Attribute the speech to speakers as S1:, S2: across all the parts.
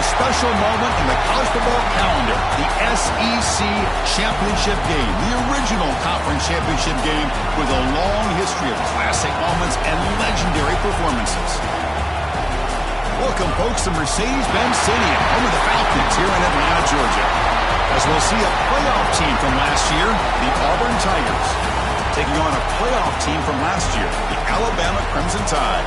S1: special moment in the college football calendar, the SEC championship game, the original conference championship game with a long history of classic moments and legendary performances. Welcome, folks, to Mercedes-Benz Stadium, home of the Falcons here in Atlanta, Georgia. As we'll see a playoff team from last year, the Auburn Tigers, taking on a playoff team from last year, the Alabama Crimson Tide.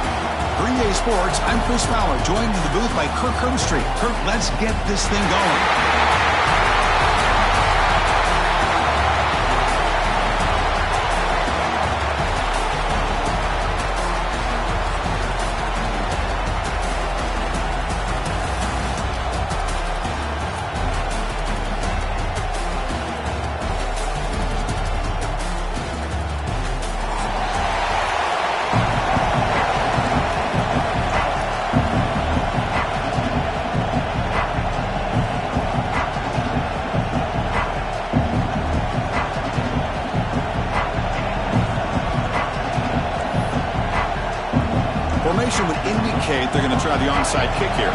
S1: Green Day Sports, I'm Chris Fowler, joined in the booth by Kirk Herbstreit. Kirk, let's get this thing going. Formation would indicate they're going to try the onside kick here.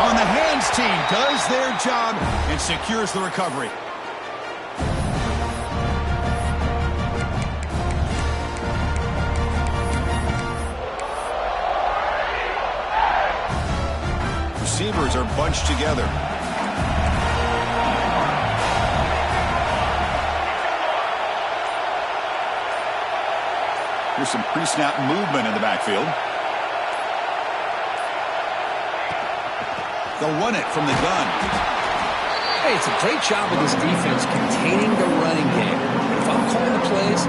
S1: On the hands team does their job and secures the recovery. Receivers are bunched together. Here's some pre-snap movement in the backfield. They'll run it from the gun.
S2: Hey, it's a great job of this defense containing the running game. But if I'm calling the plays,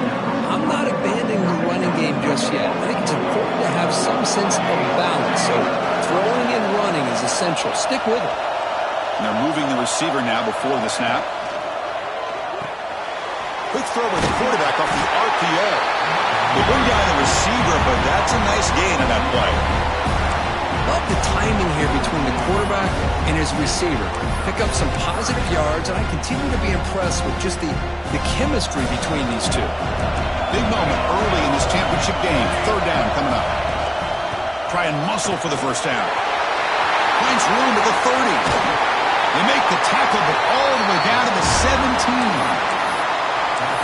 S2: I'm not abandoning the running game just yet. I think it's important to have some sense of balance. So throwing and running is essential. Stick with it.
S1: And they're moving the receiver now before the snap. Quick throw by the quarterback off the RPO. They bring down the receiver, but that's a nice gain on that play.
S2: Love the timing here between the quarterback and his receiver. Pick up some positive yards, and I continue to be impressed with just the chemistry between these two.
S1: Big moment early in this championship game. Third down coming up. Try and muscle for the first down. Finds room at the 30. They make the tackle, but all the way down to the 17.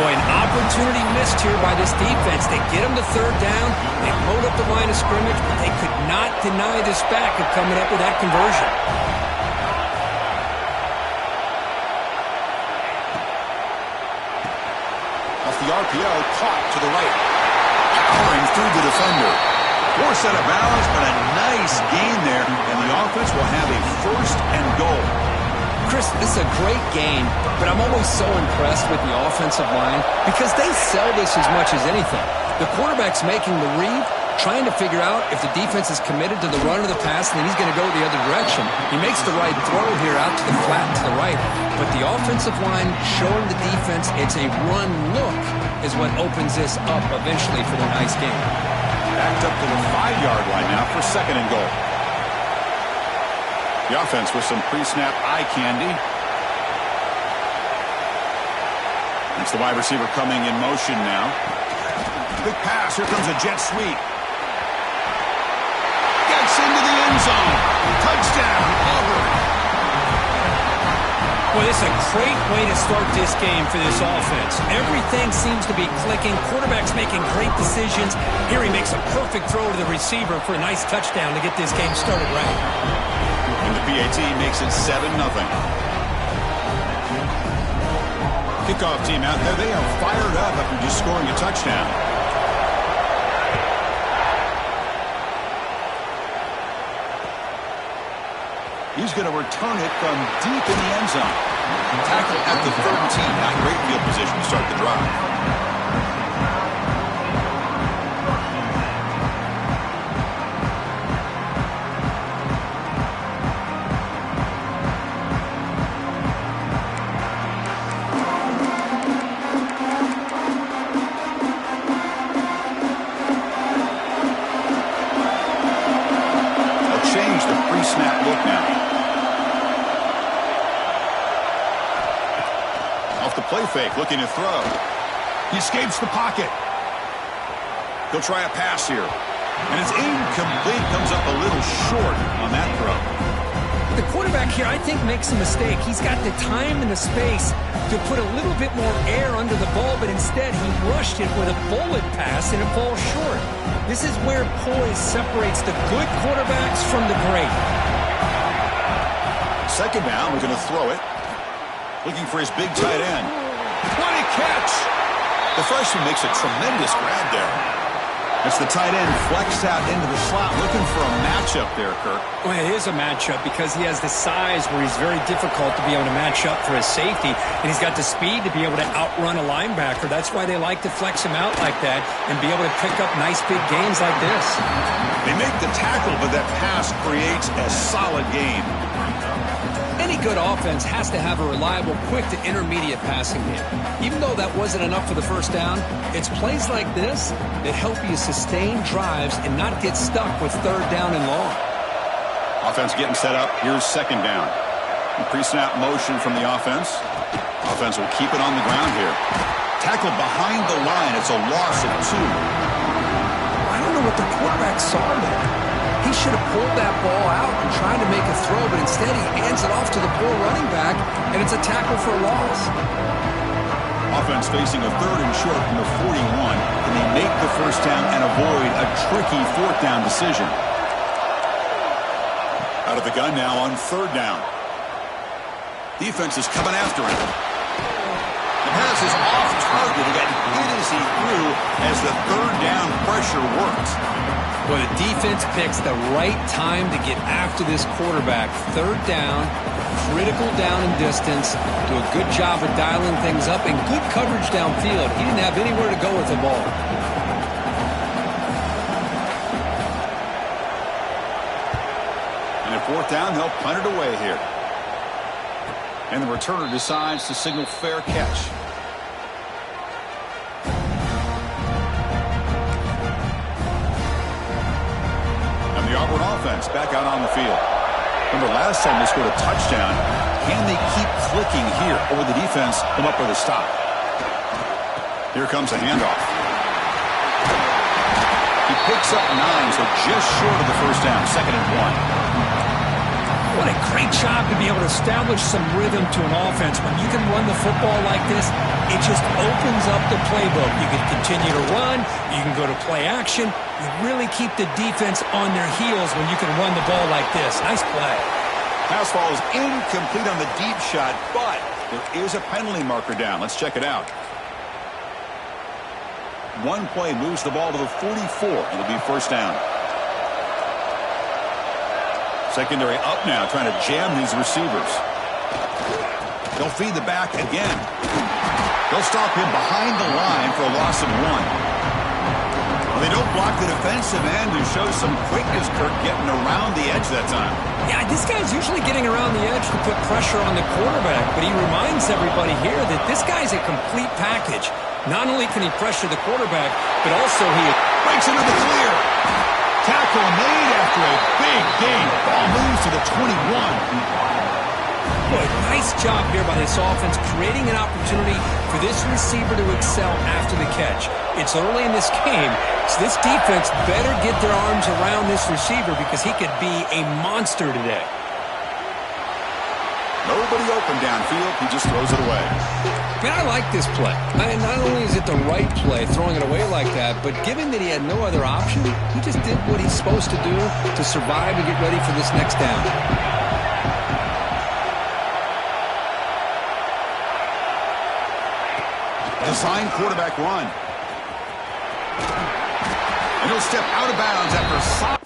S2: Boy, an opportunity missed here by this defense. They get them to third down. They load up the line of scrimmage, but they could not deny this back of coming up with that conversion.
S1: Off the RPO, caught to the right. Powering through the defender. Poor set of balance, but a nice gain there, and the offense will have a first and goal.
S2: Chris, this is a great game, but I'm always so impressed with the offensive line because they sell this as much as anything. The quarterback's making the read, trying to figure out if the defense is committed to the run or the pass, and then he's going to go the other direction. He makes the right throw here out to the flat to the right, but the offensive line showing the defense it's a run look is what opens this up eventually for the nice game.
S1: Backed up to the 5-yard line now for second and goal. The offense with some pre-snap eye candy. It's the wide receiver coming in motion now. Big pass. Here comes a jet sweep. Gets into the end zone. Touchdown, Auburn.
S2: Well, this is a great way to start this game for this offense. Everything seems to be clicking. Quarterback's making great decisions. Here he makes a perfect throw to the receiver for a nice touchdown to get this game started right.
S1: And the PAT makes it 7-0. Kickoff team out there. They are fired up after just scoring a touchdown. He's going to return it from deep in the end zone. Tackle at the 13. Not great field position to start the drive. Snap look now. Play fake, looking to throw. He escapes the pocket. He'll try a pass here. And it's incomplete. Comes up a little short on that throw.
S2: The quarterback here, I think, makes a mistake. He's got the time and the space to put a little bit more air under the ball, but instead he rushed it with a bullet pass and it falls short. This is where poise separates the good quarterbacks from the great.
S1: Second down, we're going to throw it. Looking for his big tight end. What a catch! The freshman makes a tremendous grab there. It's the tight end flexed out into the slot, looking for a matchup there, Kirk.
S2: Well, it is a matchup because he has the size where he's very difficult to be able to match up for his safety, and he's got the speed to be able to outrun a linebacker. That's why they like to flex him out like that and be able to pick up nice big gains like this.
S1: They make the tackle, but that pass creates a solid gain.
S2: Any good offense has to have a reliable, quick to intermediate passing game. Even though that wasn't enough for the first down, it's plays like this that help you sustain drives and not get stuck with third down and long.
S1: Offense getting set up. Here's second down. Pre-snap motion from the offense. Offense will keep it on the ground here. Tackled behind the line. It's a loss of 2.
S2: I don't know what the quarterback saw there. He should have pulled that ball out and tried to make a throw, but instead he hands it off to the poor running back, and it's a tackle for a loss.
S1: Offense facing a third and short from the 41. Can they make the first down and avoid a tricky fourth down decision? Out of the gun now on third down. Defense is coming after him. The pass is off target. He got hit as he threw as the third down pressure worked.
S2: Well, the defense picks the right time to get after this quarterback. Third down, critical down and distance. Do a good job of dialing things up and good coverage downfield. He didn't have anywhere to go with the ball.
S1: And at fourth down, they'll punt it away here. And the returner decides to signal fair catch. The Auburn offense back out on the field. Remember, last time they scored a touchdown. Can they keep clicking here, or will the defense come up with a stop? Here comes a handoff. He picks up 9, so just short of the first down. 2nd and 1.
S2: What a great job to be able to establish some rhythm to an offense. When you can run the football like this, it just opens up the playbook. You can continue to run. You can go to play action. You really keep the defense on their heels when you can run the ball like this. Nice play.
S1: Pass ball is incomplete on the deep shot, but there is a penalty marker down. Let's check it out. One play moves the ball to the 44. It'll be first down. Secondary up now, trying to jam these receivers. They'll feed the back again. They'll stop him behind the line for a loss of 1. Well, they don't block the defensive end, who shows some quickness, Kirk, getting around the edge that time.
S2: Yeah, this guy's usually getting around the edge to put pressure on the quarterback, but he reminds everybody here that this guy's a complete package. Not only can he pressure the quarterback, but also he
S1: breaks into the clear. Tackle made after a big gain. Ball moves to the 21.
S2: Boy, nice job here by this offense, creating an opportunity for this receiver to excel after the catch. It's early in this game, so this defense better get their arms around this receiver because he could be a monster today.
S1: Nobody open downfield. He just throws it away.
S2: Man, I like this play. Not only is it the right play, throwing it away like that, but given that he had no other option, he just did what he's supposed to do to survive and get ready for this next down.
S1: Design quarterback run. And he'll step out of bounds after a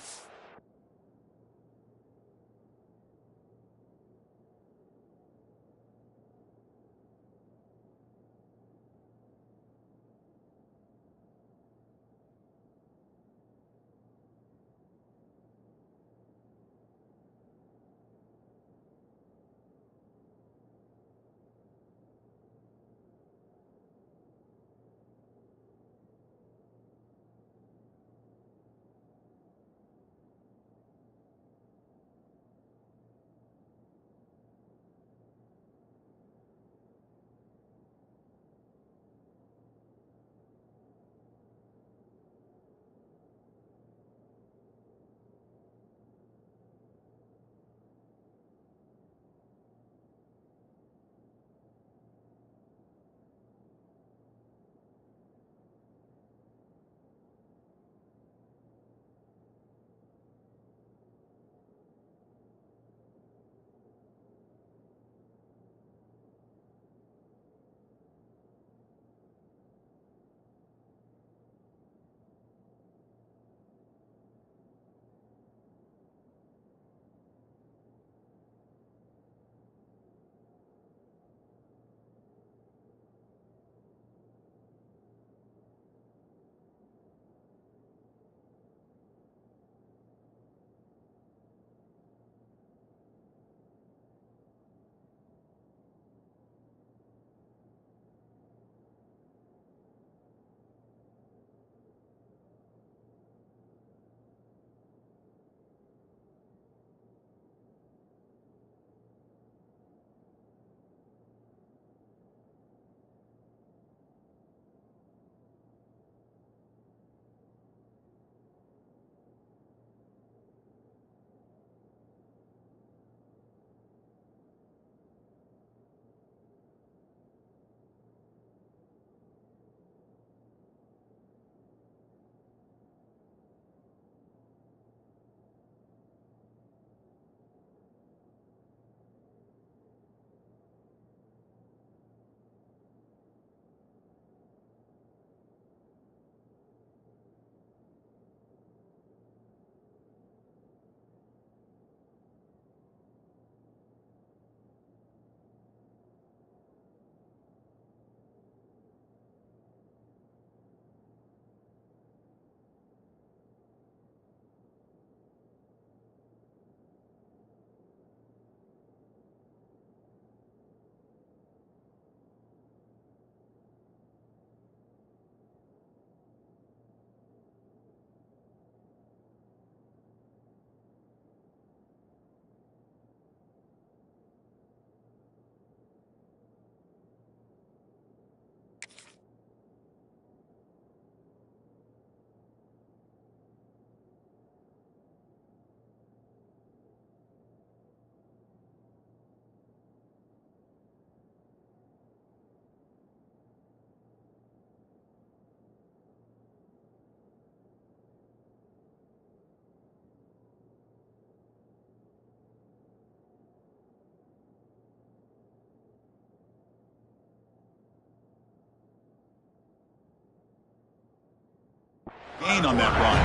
S1: gain on that run.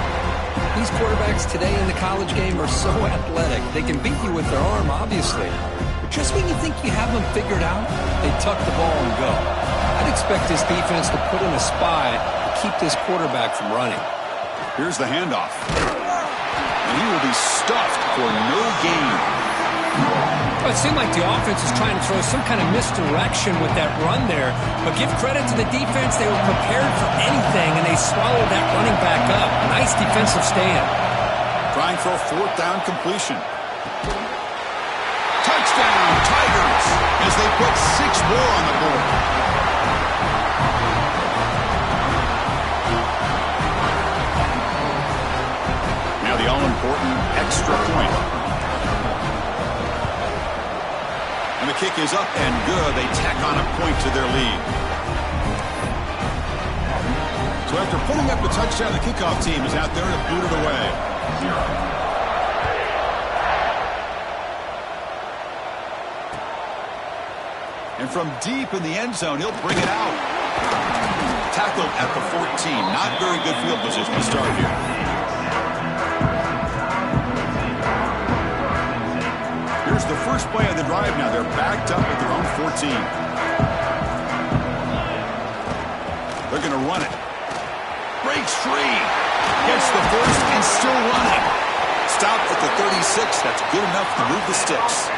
S2: These quarterbacks today in the college game are so athletic. They can beat you with their arm, obviously. But just when you think you have them figured out, they tuck the ball and go. I'd expect this defense to put in a spy to keep this quarterback from running.
S1: Here's the handoff. And he will be stuffed for no gain.
S2: Well, it seemed like the offense is trying to throw some kind of misdirection with that run there. But give credit to the defense. They were prepared for anything, and they swallowed that running back up. Nice defensive stand.
S1: Trying for a fourth down completion. Touchdown, Tigers, as they put 6 more on the board. Now the all-important extra point. And the kick is up and good. They tack on a point to their lead. So after putting up the touchdown, the kickoff team is out there to boot it away. And from deep in the end zone, he'll bring it out. Tackled at the 14. Not very good field position to start here. Here's the first play of the drive now. They're backed up at their own 14. They're going to run it. Breaks free. Gets the first and still running. Stopped at the 36. That's good enough to move the sticks.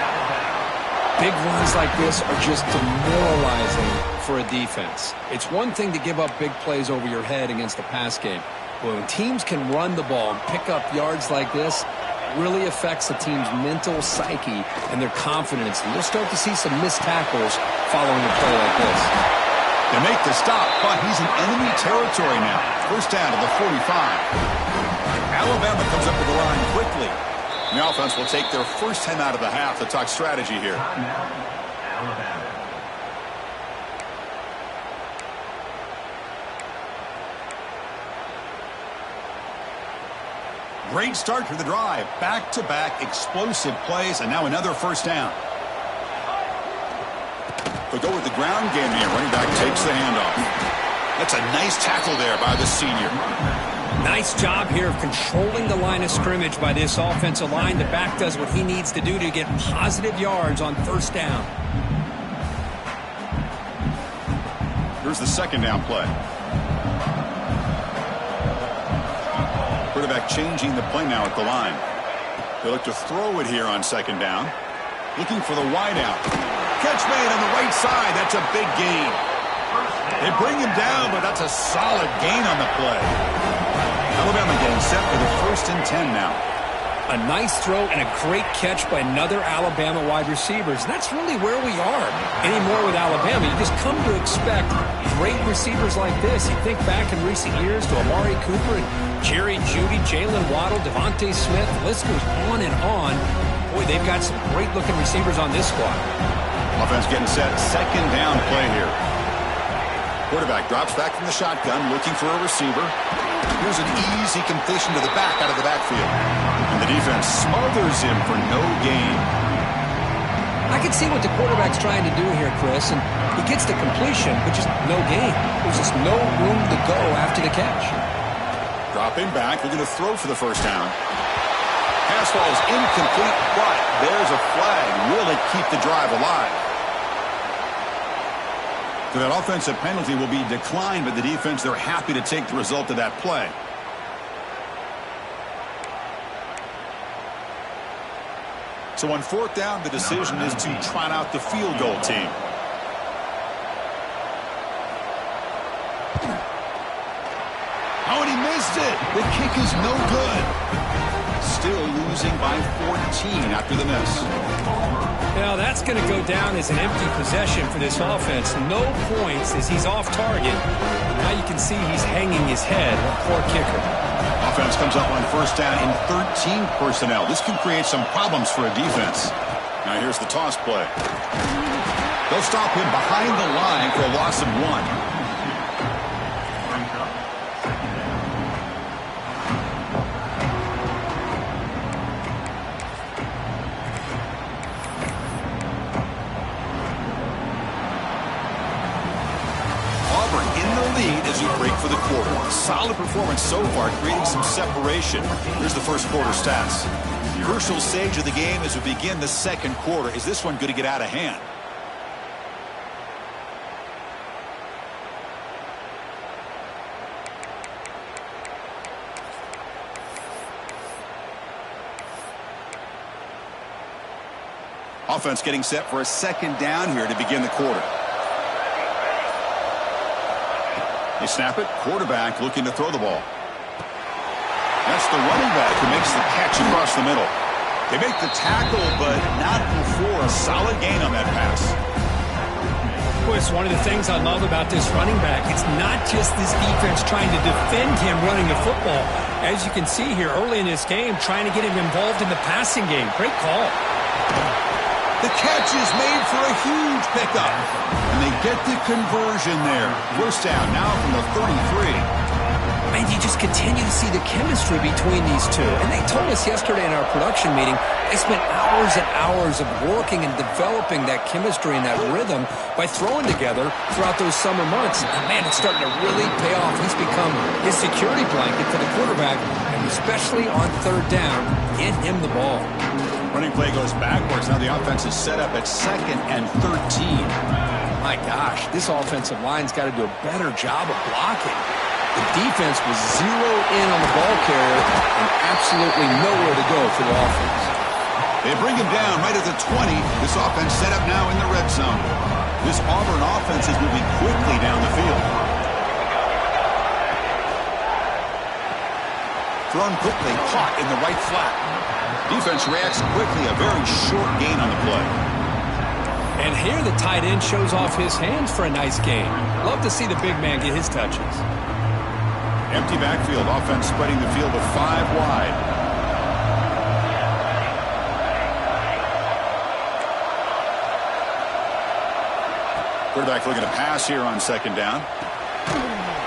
S2: Big runs like this are just demoralizing for a defense. It's one thing to give up big plays over your head against the pass game. But when teams can run the ball and pick up yards like this, really affects a team's mental psyche and their confidence. And you'll start to see some missed tackles following a play like this.
S1: They make the stop, but he's in enemy territory now. First down to the 45. Alabama comes up to the line quickly. The offense will take their first 10 out of the half to talk strategy here. Great start to the drive. Back-to-back explosive plays, and now another first down. They go with the ground game here. Running back takes the handoff. That's a nice tackle there by the senior.
S2: Nice job here of controlling the line of scrimmage by this offensive line. The back does what he needs to do to get positive yards on first down.
S1: Here's the second down play. Quarterback changing the play now at the line. They look to throw it here on second down. Looking for the wide out. Catch made on the right side. That's a big gain. They bring him down, but that's a solid gain on the play. Alabama getting set for the first and 10 now.
S2: A nice throw and a great catch by another Alabama wide receivers. That's really where we are anymore with Alabama. You just come to expect great receivers like this. You think back in recent years to Amari Cooper and Jerry Jeudy, Jalen Waddle, Devontae Smith. The list goes on and on. Boy, they've got some great-looking receivers on this squad.
S1: Offense getting set. Second down play here. Quarterback drops back from the shotgun, looking for a receiver. Here's an easy completion to the back out of the backfield. And the defense smothers him for no gain.
S2: I can see what the quarterback's trying to do here, Chris, and he gets the completion, but just no gain. There's just no room to go after the catch.
S1: Dropping back, they're going to throw for the first down. Pass ball is incomplete, but there's a flag. Will it keep the drive alive? So that offensive penalty will be declined by the defense. They're happy to take the result of that play. So on fourth down, the decision is to trot out the field goal team. Oh, and he missed it. The kick is no good. Still losing by 14 after the miss.
S2: Now that's going to go down as an empty possession for this offense. No points as he's off target. Now you can see he's hanging his head. Poor kicker.
S1: Offense comes up on first down in 13 personnel. This can create some problems for a defense. Now here's the toss play. They'll stop him behind the line for a loss of 1. easy break for the quarter. Solid performance so far, creating some separation. Here's the first quarter stats. The crucial stage of the game as we begin the second quarter. Is this one going to get out of hand? Offense getting set for a second down here to begin the quarter. They snap it. Quarterback looking to throw the ball. That's the running back who makes the catch across the middle. They make the tackle, but not before a solid gain on that pass.
S2: Boy, it's one of the things I love about this running back. It's not just this defense trying to defend him running the football. As you can see here early in this game, trying to get him involved in the passing game. Great call.
S1: The catch is made for a huge pickup. And they get the conversion there. First down now from the 33.
S2: And you just continue to see the chemistry between these two. And they told us yesterday in our production meeting, they spent hours and hours of working and developing that chemistry and that rhythm by throwing together throughout those summer months. And man, it's starting to really pay off. He's become his security blanket for the quarterback, and especially on third down, get him the ball.
S1: Running play goes backwards. Now the offense is set up at 2nd and 13.
S2: My gosh, this offensive line's got to do a better job of blocking. The defense was zeroed in on the ball carrier and absolutely nowhere to go for the offense.
S1: They bring him down right at the 20. This offense set up now in the red zone. This Auburn offense is moving quickly down the field. Thrown quickly, caught in the right flat. Defense reacts quickly, a very short gain on the play.
S2: And here the tight end shows off his hands for a nice gain. Love to see the big man get his touches.
S1: Empty backfield, offense spreading the field with 5 wide. Quarterback looking to pass here on second down.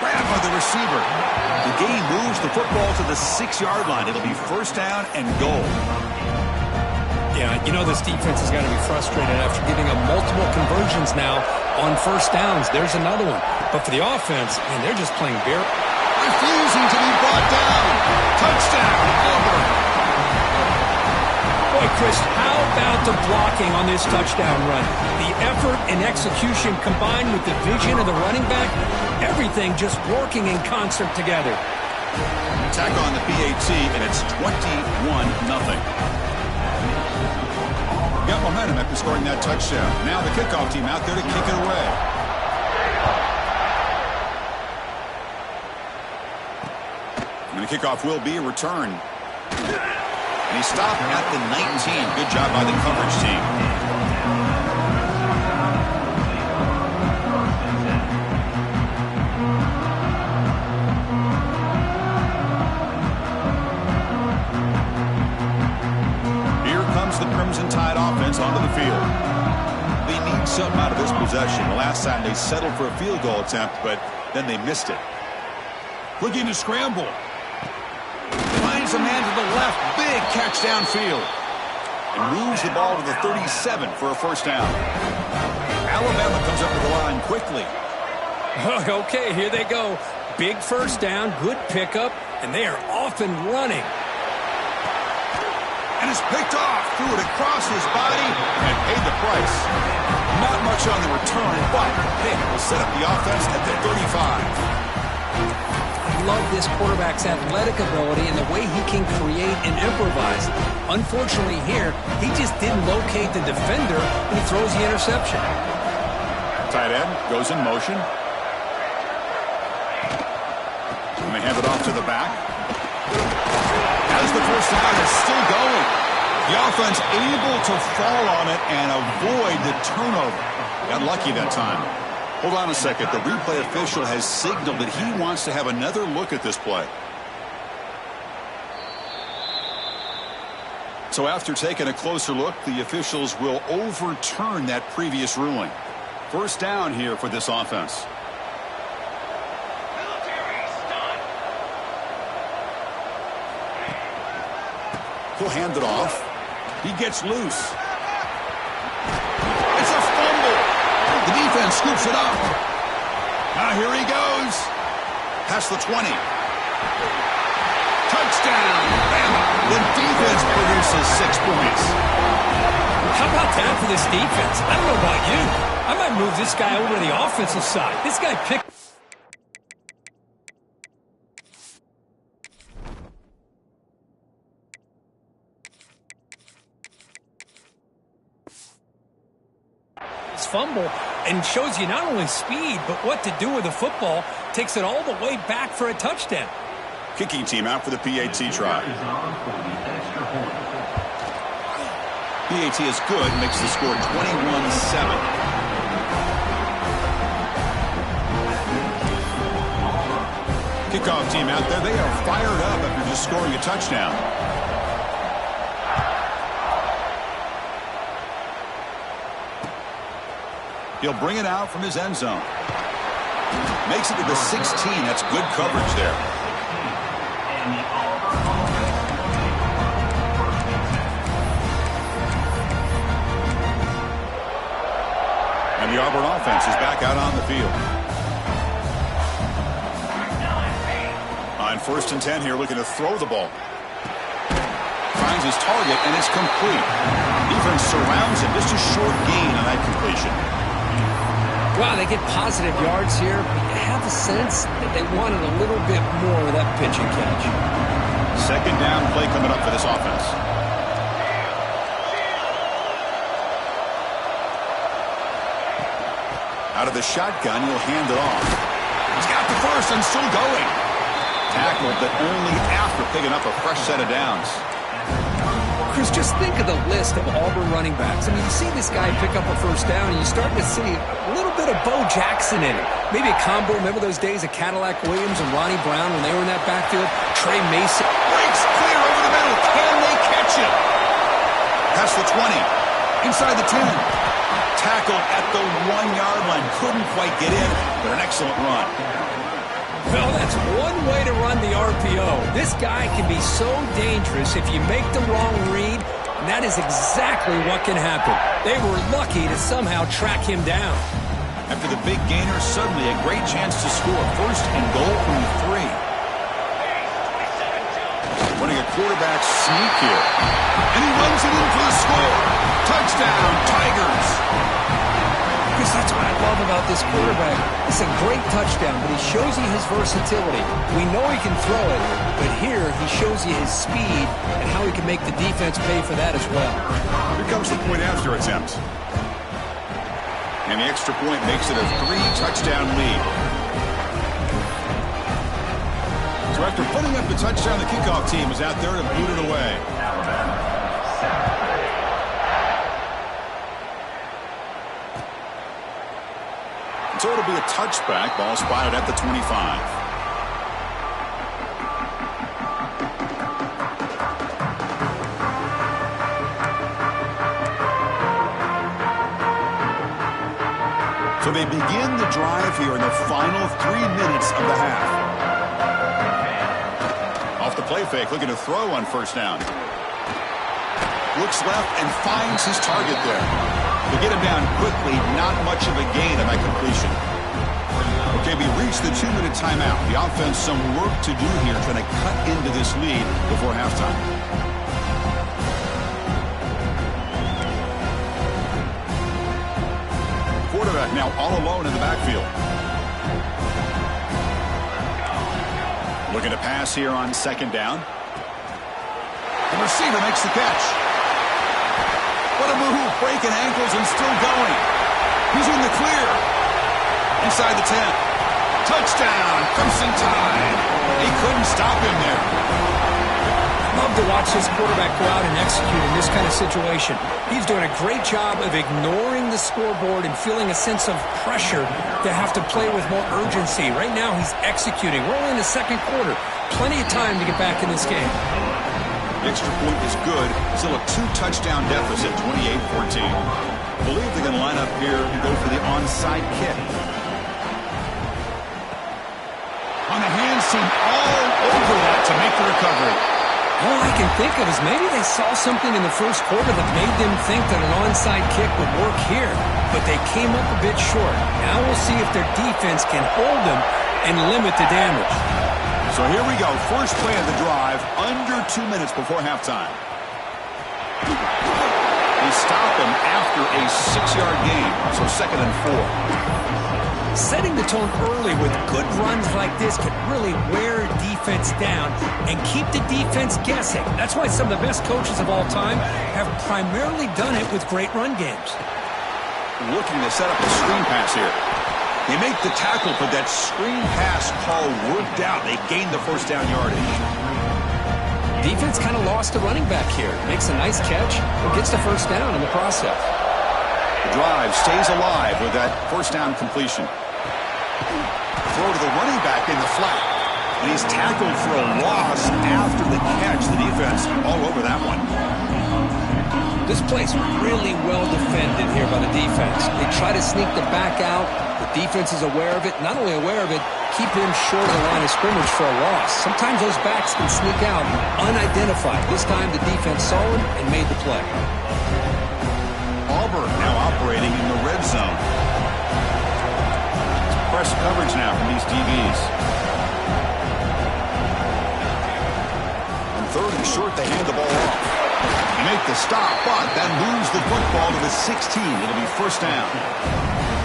S1: Grab by the receiver. The game moves the football to the 6-yard line. It'll be first down and goal.
S2: Yeah, you know this defense has got to be frustrated after giving them multiple conversions now on first downs. There's another one. But for the offense, man, they're just playing bare.
S1: Refusing to be brought down. Touchdown, Auburn.
S2: Boy, Chris, how about the blocking on this touchdown run? The effort and execution combined with the vision of the running back, everything just working in concert together.
S1: Attack on the PAT, and it's 21-0. Got momentum after scoring that touchdown. Now the kickoff team out there to kick it away. And the kickoff will be a return. And he stopped at the 19. Good job by the coverage team. Here comes the Crimson Tide offense onto the field. They need something out of this possession. The last time they settled for a field goal attempt, but then they missed it. Looking to scramble. Finds a man to the left. Big catch downfield. And moves the ball to the 37 for a first down. Alabama comes up to the line quickly.
S2: Okay, here they go. Big first down, good pickup, and they are off and running.
S1: And it's picked off. Threw it across his body and paid the price. Not much on the return, but Pitt will set up the offense at the 35.
S2: Love this quarterback's athletic ability and the way he can create and improvise. Unfortunately here, he just didn't locate the defender and he throws the interception.
S1: Tight end goes in motion. And they hand it off to the back. As the first down is still going. The offense able to fall on it and avoid the turnover. Got lucky that time. Hold on a second. The replay official has signaled that he wants to have another look at this play. So after taking a closer look, the officials will overturn that previous ruling. First down here for this offense. He'll hand it off. He gets loose. It's a fumble. The defense scoops it up. Now here he goes. Past the 20. Touchdown, Bama. The defense produces 6 points.
S2: How about that for this defense? I don't know about you. I might move this guy over to the offensive side. This guy picked... his fumble and shows you not only speed, but what to do with the football. Takes it all the way back for a touchdown.
S1: Kicking team out for the PAT try. PAT is good, makes the score 21-7. Kickoff team out there, they are fired up after just scoring a touchdown. He'll bring it out from his end zone. Makes it to the 16. That's good coverage there. And the Auburn offense is back out on the field. On 1st and 10 here, looking to throw the ball. Finds his target, and it's complete. Defense surrounds him. Just a short gain on that completion.
S2: Wow, they get positive yards here, but you have a sense that they wanted a little bit more of that pitch and catch.
S1: 2nd down play coming up for this offense. Out of the shotgun, he'll hand it off. He's got the first and still going. Tackled, but only after picking up a fresh set of downs.
S2: Chris, just think of the list of Auburn running backs. I mean, you see this guy pick up a 1st down, and you start to see a little bit of Bo Jackson in it. Maybe a combo. Remember those days of Cadillac Williams and Ronnie Brown when they were in that backfield? Trey Mason.
S1: Breaks clear over the middle. Can they catch him? Past the 20. Inside the 10. Tackled at the 1-yard line. Couldn't quite get in, but an excellent run.
S2: Well, that's one way to run the RPO. This guy can be so dangerous if you make the wrong read, and that is exactly what can happen. They were lucky to somehow track him down.
S1: After the big gainer, suddenly a great chance to score. 1st and goal from the 3. Running a quarterback sneak here. And he runs it in for the score. Touchdown, Tigers.
S2: Because that's what I love about this quarterback. It's a great touchdown, but he shows you his versatility. We know he can throw it, but here he shows you his speed and how he can make the defense pay for that as well.
S1: Here comes the point after attempt. And the extra point makes it a 3-touchdown lead. So after putting up the touchdown, the kickoff team is out there to boot it away. So it'll be a touchback. Ball spotted at the 25. So they begin the drive here in the final 3 minutes of the half. Off the play fake, looking to throw on 1st down. Looks left and finds his target there. To get him down quickly, not much of a gain on that completion. Okay, we reached the 2-minute timeout. The offense some work to do here, trying to cut into this lead before halftime. Quarterback now all alone in the backfield. Looking to pass here on 2nd down. The receiver makes the catch. What a move, breaking ankles and still going. He's in the clear. Inside the 10. Touchdown, Crimson Tide. He couldn't stop him there.
S2: Love to watch this quarterback go out and execute in this kind of situation. He's doing a great job of ignoring the scoreboard and feeling a sense of pressure to have to play with more urgency. Right now, he's executing. We're only in the 2nd quarter. Plenty of time to get back in this game.
S1: The extra point is good. Still a 2-touchdown deficit, 28-14. Believe they're going to line up here and go for the onside kick. On the hands team all over that to make the recovery.
S2: All I can think of is maybe they saw something in the 1st quarter that made them think that an onside kick would work here, but they came up a bit short. Now we'll see if their defense can hold them and limit the damage.
S1: So here we go. First play of the drive, under 2 minutes before halftime. They stop him after a 6-yard gain, so 2nd and 4.
S2: Setting the tone early with good runs like this can really wear defense down and keep the defense guessing. That's why some of the best coaches of all time have primarily done it with great run games.
S1: Looking to set up a screen pass here. They make the tackle, but that screen pass call worked out. They gained the first down yardage.
S2: Defense kind of lost a running back here. Makes a nice catch and gets the first down in the process.
S1: The drive stays alive with that first down completion. Throw to the running back in the flat. And he's tackled for a loss after the catch. The defense all over that one.
S2: This play's really well defended here by the defense. They try to sneak the back out. The defense is aware of it. Not only aware of it, keep him short of the line of scrimmage for a loss. Sometimes those backs can sneak out unidentified. This time the defense saw him and made the play.
S1: Auburn now operating in the red zone. Press coverage now from these DBs. And 3rd and short, they hand the ball off. They make the stop, but then moves the football to the 16. It'll be first down.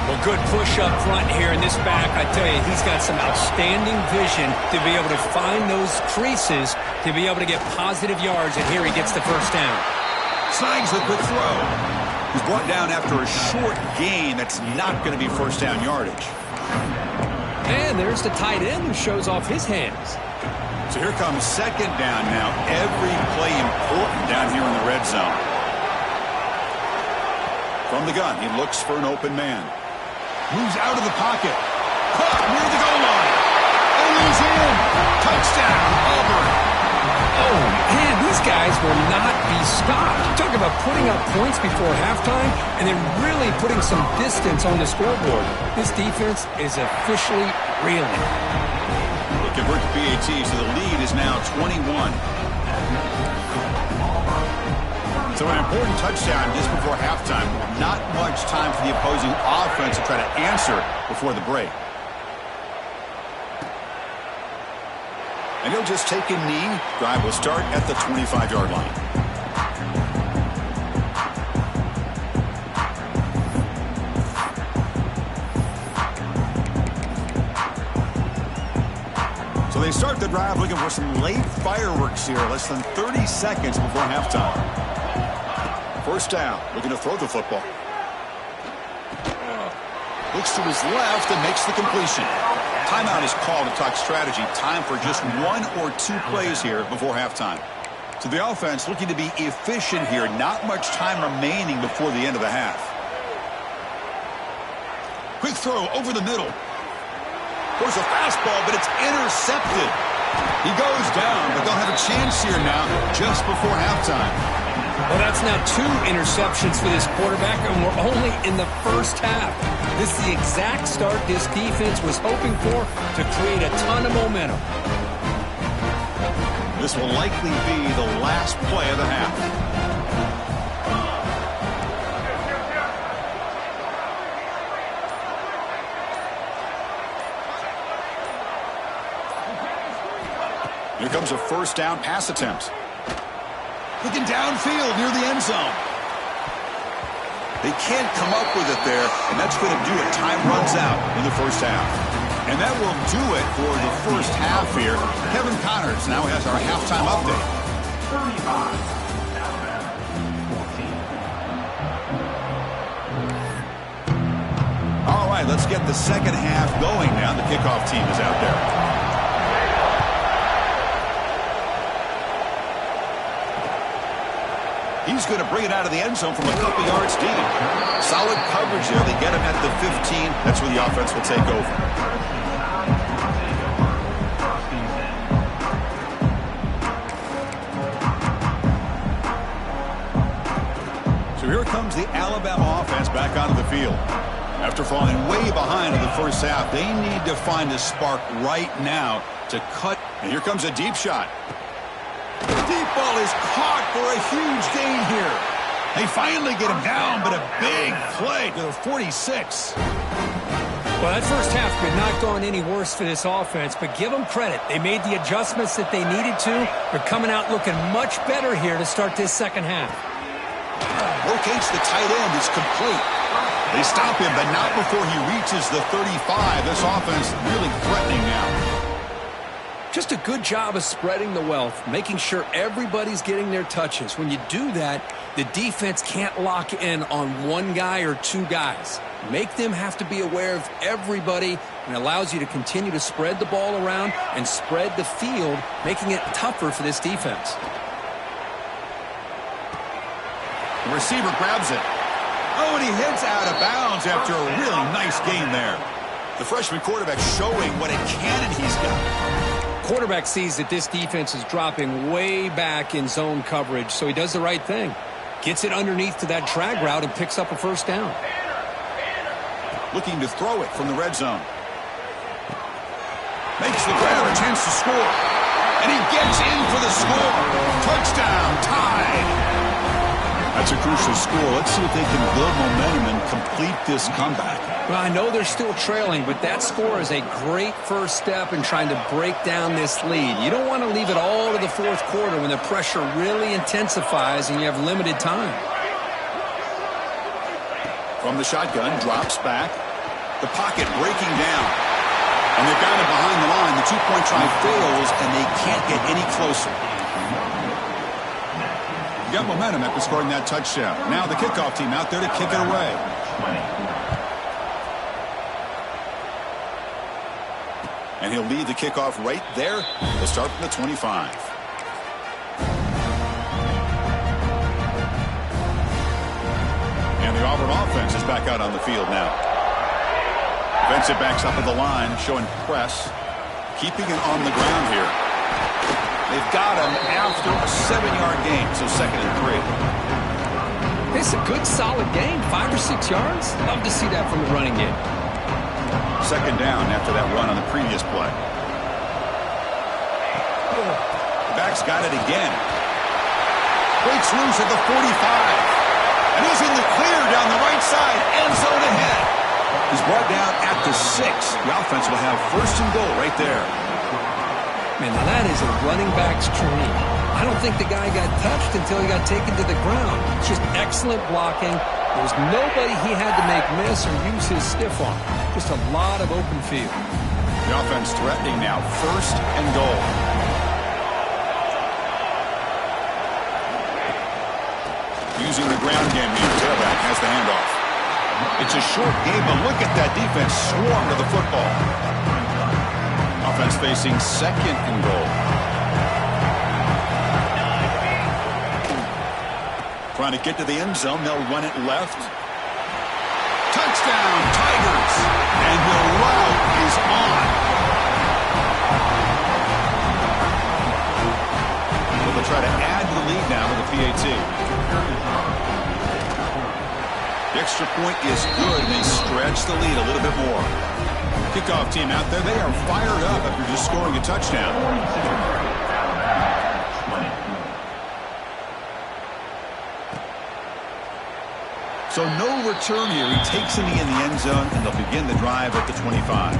S2: Well, good push up front here in this back. I tell you, he's got some outstanding vision to be able to find those creases, to be able to get positive yards, and here he gets the first down.
S1: Snags the quick throw. He's brought down after a short gain. That's not going to be first down yardage.
S2: And there's the tight end who shows off his hands.
S1: So here comes 2nd down now. Every play important down here in the red zone. From the gun, he looks for an open man. Moves out of the pocket. Caught near the goal line. And he's in. Touchdown, Auburn.
S2: Oh, man, these guys will not be stopped. Talk about putting up points before halftime and then really putting some distance on the scoreboard. This defense is officially reeling.
S1: Convert to PAT, so the lead is now 21. So an important touchdown just before halftime. Not much time for the opposing offense to try to answer before the break. And he'll just take a knee. Drive will start at the 25-yard line. So they start the drive looking for some late fireworks here. Less than 30 seconds before halftime. First down, looking to throw the football. Looks to his left and makes the completion. Timeout is called to talk strategy. Time for just 1 or 2 plays here before halftime. So the offense looking to be efficient here. Not much time remaining before the end of the half. Quick throw over the middle. There's a fastball, but it's intercepted. He goes down, but they'll have a chance here now just before halftime.
S2: Well, that's now 2 interceptions for this quarterback, and we're only in the first half. This is the exact start this defense was hoping for to create a ton of momentum.
S1: This will likely be the last play of the half. Here comes a first down pass attempt. Looking downfield near the end zone. They can't come up with it there, and that's going to do it. Time runs out in the first half. And that will do it for the first half here. Kevin Connors now has our halftime update. 35. All right, let's get the second half going now. The kickoff team is out there. He's going to bring it out of the end zone from a couple yards deep. Solid coverage there. They get him at the 15. That's where the offense will take over. So here comes the Alabama offense back onto the field. After falling way behind in the first half, they need to find a spark right now to cut. And here comes a deep shot. Deep ball is caught for a huge gain here. They finally get him down, but a big play to the 46.
S2: Well, that first half could not have gone any worse for this offense, but give them credit. They made the adjustments that they needed to. They're coming out looking much better here to start this second half.
S1: Locates the tight end. It's complete. They stop him, but not before he reaches the 35. This offense really threatening now.
S2: Just a good job of spreading the wealth, making sure everybody's getting their touches. When you do that, the defense can't lock in on one guy or two guys. Make them have to be aware of everybody, and allows you to continue to spread the ball around and spread the field, making it tougher for this defense.
S1: The receiver grabs it. Oh, and he heads out of bounds after a really nice game there. The freshman quarterback showing what a cannon he's got.
S2: Quarterback sees that this defense is dropping way back in zone coverage, so he does the right thing. Gets it underneath to that drag route and picks up a first down.
S1: Looking to throw it from the red zone. Makes the grab, a chance to score. And he gets in for the score. Touchdown, tied. That's a crucial score. Let's see if they can build momentum and complete this comeback.
S2: Well, I know they're still trailing, but that score is a great first step in trying to break down this lead. You don't want to leave it all to the fourth quarter when the pressure really intensifies and you have limited time.
S1: From the shotgun, drops back. The pocket breaking down. And they've got it behind the line. The two-point try fails, and they can't get any closer. You got momentum after scoring that touchdown. Now the kickoff team out there to kick it away. And he'll lead the kickoff right there. They'll start from the 25. And the Auburn offense is back out on the field now. Defensive backs up at the line, showing press. Keeping it on the ground here. They've got him after a 7-yard gain, so 2nd and 3.
S2: It's a good, solid gain. 5 or 6 yards. Love to see that from the running game.
S1: 2nd down after that run on the previous play. The back's got it again. Breaks loose at the 45. And he's in the clear down the right side. End zone ahead. He's brought down at the 6. The offense will have 1st and goal right there.
S2: Man, now that is a running back's dream. I don't think the guy got touched until he got taken to the ground. It's just excellent blocking. There was nobody he had to make miss or use his stiff arm. Just a lot of open field.
S1: The offense threatening now. 1st and goal. Using the ground game, the tailback has the handoff. It's a short game, but look at that defense swarm to the football. Offense facing 2nd and goal. Trying to get to the end zone. They'll run it left. Touchdown, Tigers. And the route is on. So they'll try to add to the lead now with the PAT. The extra point is good. They stretch the lead a little bit more. Kickoff team out there. They are fired up after just scoring a touchdown. So no return here. He takes it in the end zone, and they'll begin the drive at the 25.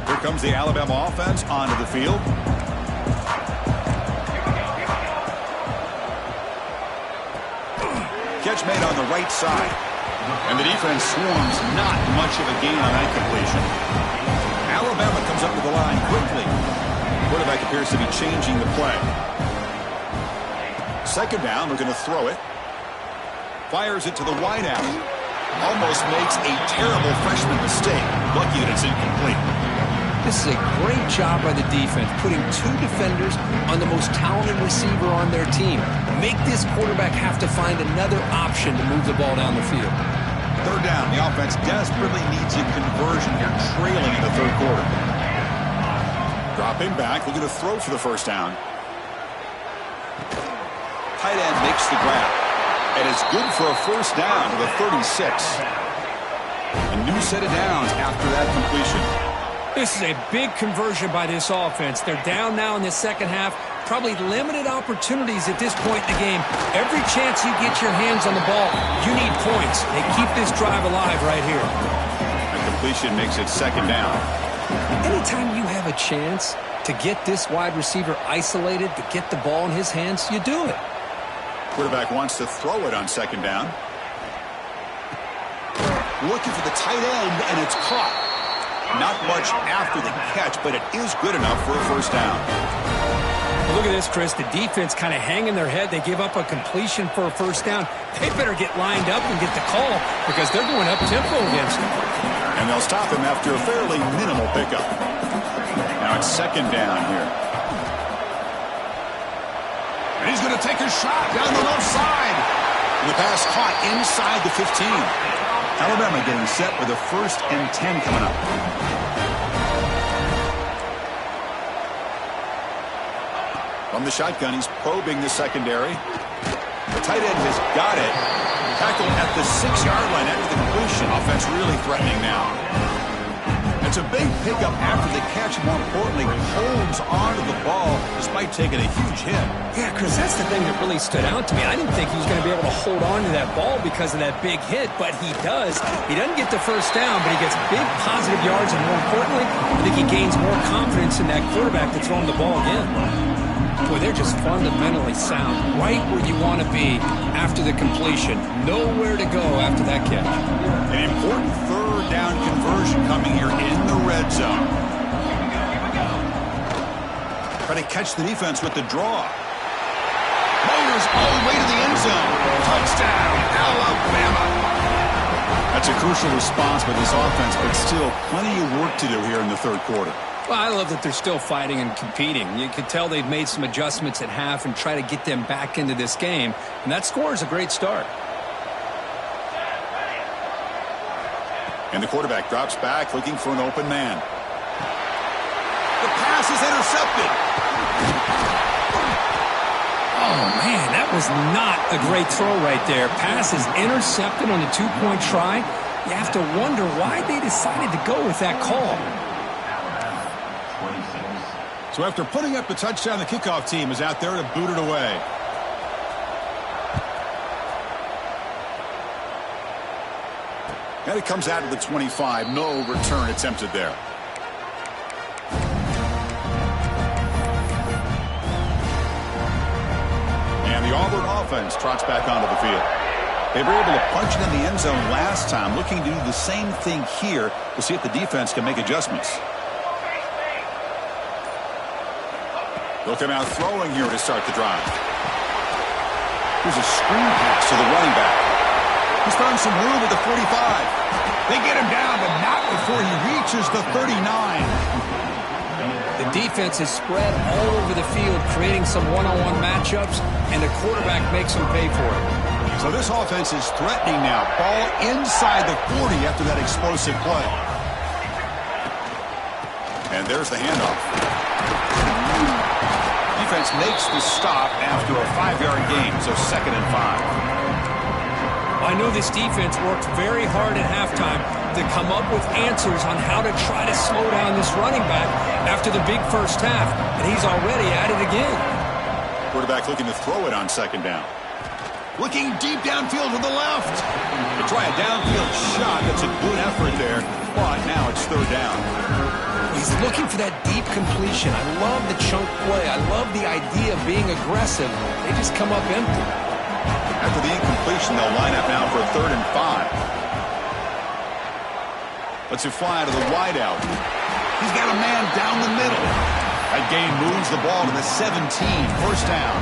S1: Here comes the Alabama offense onto the field. Catch made on the right side. And the defense swarms. Not much of a gain on that completion. Alabama comes up to the line quickly. The quarterback appears to be changing the play. 2nd down, they're going to throw it. Fires it to the wide out. Almost makes a terrible freshman mistake. Lucky that it's incomplete.
S2: This is a great job by the defense, putting 2 defenders on the most talented receiver on their team. Make this quarterback have to find another option to move the ball down the field.
S1: 3rd down. The offense desperately needs a conversion here, trailing in the 3rd quarter. Dropping back, looking to throw for the 1st down. Tight end makes the grab. And it's good for a 1st down to the 36. A new set of downs after that completion.
S2: This is a big conversion by this offense. They're down now in the second half. probably limited opportunities at this point in the game. Every chance you get your hands on the ball, you need points. They keep this drive alive right here.
S1: The completion makes it second down.
S2: Anytime you have a chance to get this wide receiver isolated, to get the ball in his hands, you do it.
S1: Quarterback wants to throw it on second down. Looking for the tight end, and it's caught. Not much after the catch, but it is good enough for a first down.
S2: Well, look at this, Chris. The defense kind of hanging their head. They give up a completion for a first down. They better get lined up and get the call because they're going up-tempo against him.
S1: And they'll stop him after a fairly minimal pickup. Now it's second down here. And he's going to take a shot down the left side. And the pass caught inside the 15. Alabama getting set with a 1st and 10 coming up. From the shotgun, he's probing the secondary. The tight end has got it. Tackled at the 6-yard line after the completion. Offense really threatening now. It's a big pickup after the catch. More importantly, holds onto the ball despite taking a huge hit.
S2: Yeah, Chris, that's the thing that really stood out to me. I didn't think he was going to be able to hold on to that ball because of that big hit, but he does. He doesn't get the first down, but he gets big positive yards, and more importantly, I think he gains more confidence in that quarterback to throw him the ball again. Boy, they're just fundamentally sound, right where you want to be after the completion. Nowhere to go after that catch.
S1: An important 3rd down conversion coming here in the red zone. Try to catch the defense with the draw. Motors all the way to the end zone. Touchdown, Alabama. That's a crucial response by this offense, but still plenty of work to do here in the 3rd quarter.
S2: Well, I love that they're still fighting and competing. You can tell they've made some adjustments at half and try to get them back into this game. And that score is a great start.
S1: And the quarterback drops back looking for an open man. The pass is intercepted.
S2: Oh, man, that was not a great throw right there. Pass is intercepted on the 2-point try. You have to wonder why they decided to go with that call.
S1: So after putting up the touchdown, the kickoff team is out there to boot it away. And it comes out of the 25. No return attempted there. And the Auburn offense trots back onto the field. They were able to punch it in the end zone last time, looking to do the same thing here. We'll see if the defense can make adjustments. They'll come out throwing here to start the drive. Here's a screen pass to the running back. He's found some room at the 45. They get him down, but not before he reaches the 39.
S2: The defense is spread all over the field, creating some one-on-one matchups, and the quarterback makes them pay for it.
S1: So this offense is threatening now. Ball inside the 40 after that explosive play. And there's the handoff. Defense makes the stop after a 5-yard gain, so 2nd and 5.
S2: I know this defense worked very hard at halftime to come up with answers on how to try to slow down this running back after the big first half, and he's already at it again.
S1: Quarterback looking to throw it on second down. Looking deep downfield to the left. To try a downfield shot. That's a good effort there, but now it's 3rd down.
S2: He's looking for that deep completion. I love the chunk play. I love the idea of being aggressive. They just come up empty.
S1: After the incompletion, they'll line up now for a 3rd and 5. Let's it fly to the wideout. He's got a man down the middle. That gain moves the ball to the 17. First down.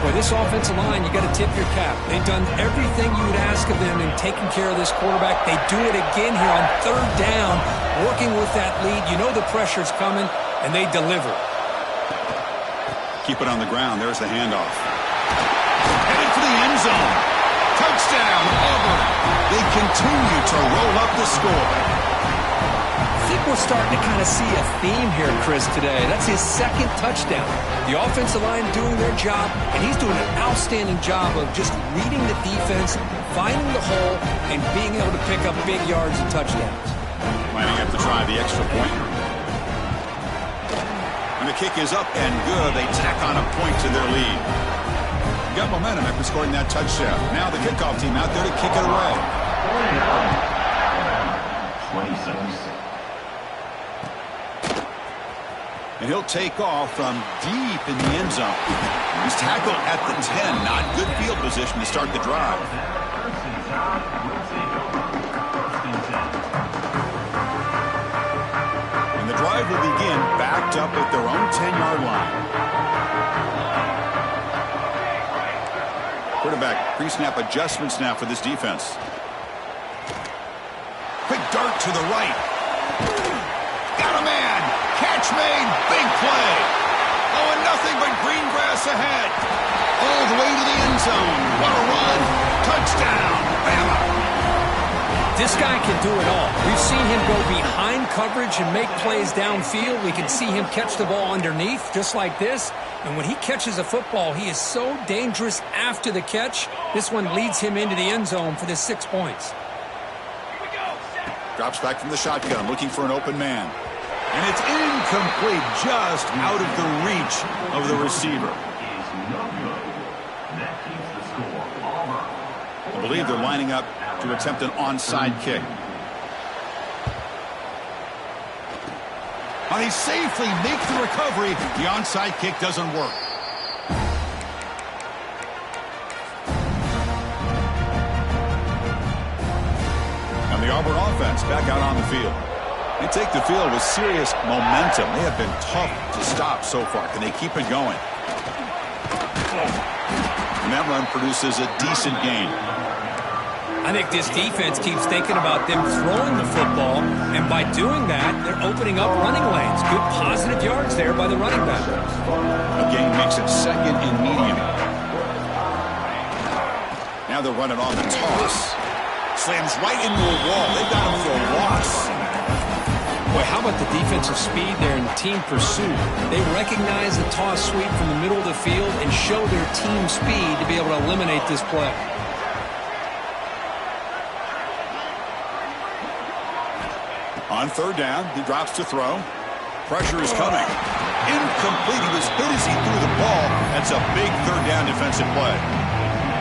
S2: Boy, this offensive line, you got to tip your cap. They've done everything you would ask of them in taking care of this quarterback. They do it again here on 3rd down, working with that lead. You know the pressure's coming, and they deliver.
S1: Keep it on the ground. There's the handoff. Headed for the end zone. Touchdown, Auburn. They continue to roll up the score.
S2: I think we're starting to kind of see a theme here, Chris, today. That's his 2nd touchdown. The offensive line doing their job, and he's doing an outstanding job of just reading the defense, finding the hole, and being able to pick up big yards and touchdowns.
S1: Lining up to try the extra point. And the kick is up and good. They tack on a point to their lead. Got momentum after scoring that touchdown. Now the kickoff team out there to kick it away.
S3: 26.
S1: And he'll take off from deep in the end zone. He's tackled at the 10. Not good field position to start the drive. And the drive will begin backed up at their own 10-yard line. Quarterback pre-snap adjustments now for this defense. Quick dart to the right. Got a man. Catch made. Big play. Oh, and nothing but green grass ahead. All the way to the end zone. What a run. Touchdown. Bama.
S2: This guy can do it all. We've seen him go behind coverage and make plays downfield. We can see him catch the ball underneath just like this. And when he catches a football, he is so dangerous after the catch. This one leads him into the end zone for the 6 points.
S1: Drops back from the shotgun, looking for an open man. And it's incomplete, just out of the reach of the receiver. I believe they're lining up to attempt an onside kick. And he safely makes the recovery. The onside kick doesn't work. And the Auburn offense back out on the field. They take the field with serious momentum. They have been tough to stop so far. Can they keep it going? And that run produces a decent gain.
S2: I think this defense keeps thinking about them throwing the football, and by doing that, they're opening up running lanes. Good positive yards there by the running back.
S1: A gain makes it second and medium. Now they're running on the toss. Slams right into a wall. They've got him for a loss.
S2: Boy, how about the defensive speed there in team pursuit? They recognize the toss sweep from the middle of the field and show their team speed to be able to eliminate this play.
S1: On third down, he drops to throw. Pressure is coming. Incomplete. He was hit as he threw the ball. That's a big third down defensive play.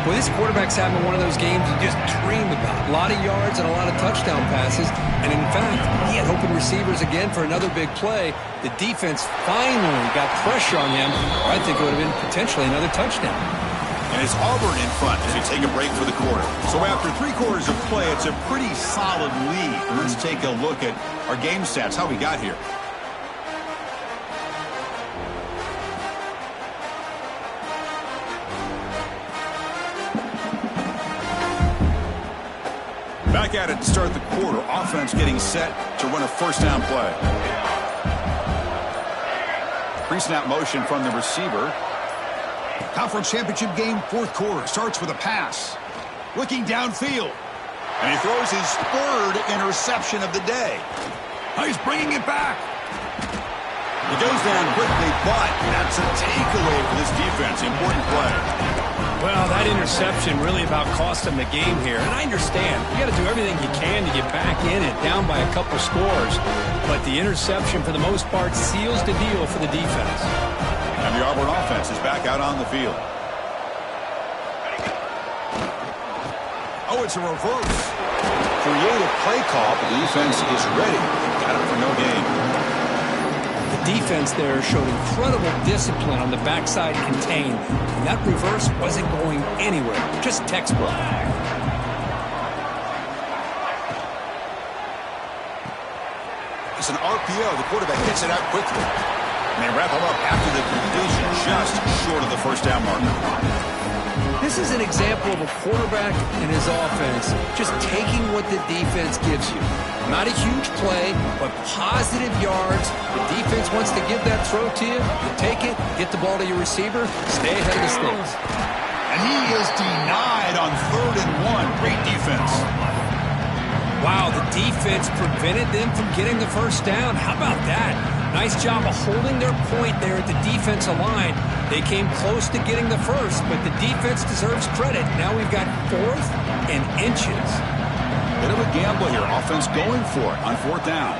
S2: Well, this quarterback's having one of those games you just dream about. A lot of yards and a lot of touchdown passes. And in fact, he had open receivers again for another big play. The defense finally got pressure on him. Or I think it would have been potentially another touchdown.
S1: And it's Auburn in front as we take a break for the quarter. So after 3 quarters of play, it's a pretty solid lead. Let's take a look at our game stats, how we got here. Back at it to start the quarter. Offense getting set to run a first down play. Pre-snap motion from the receiver. Conference championship game, 4th quarter. Starts with a pass. Looking downfield. And he throws his 3rd interception of the day. Oh, he's bringing it back. It goes down quickly, but that's a takeaway for this defense. Important play.
S2: Well, that interception really about cost him the game here. And I understand. You got to do everything you can to get back in it, down by a couple scores. But the interception, for the most part, seals the deal for the defense.
S1: And the Auburn offense is back out on the field. Oh, it's a reverse. Creative play call, but the defense is ready. Got it for no gain.
S2: The defense there showed incredible discipline on the backside contained. And that reverse wasn't going anywhere. Just textbook.
S1: It's an RPO. The quarterback gets it out quickly. And they wrap him up after the completion, just short of the first down marker.
S2: This is an example of a quarterback and his offense just taking what the defense gives you. Not a huge play, but positive yards. The defense wants to give that throw to you. You take it, get the ball to your receiver, stay ahead of the sticks.
S1: And he is denied on 3rd and 1. Great defense.
S2: Wow, the defense prevented them from getting the first down. How about that? Nice job of holding their point there at the defensive line. They came close to getting the first, but the defense deserves credit. Now we've got 4th and inches.
S1: Bit of a gamble here. Offense going for it on 4th down.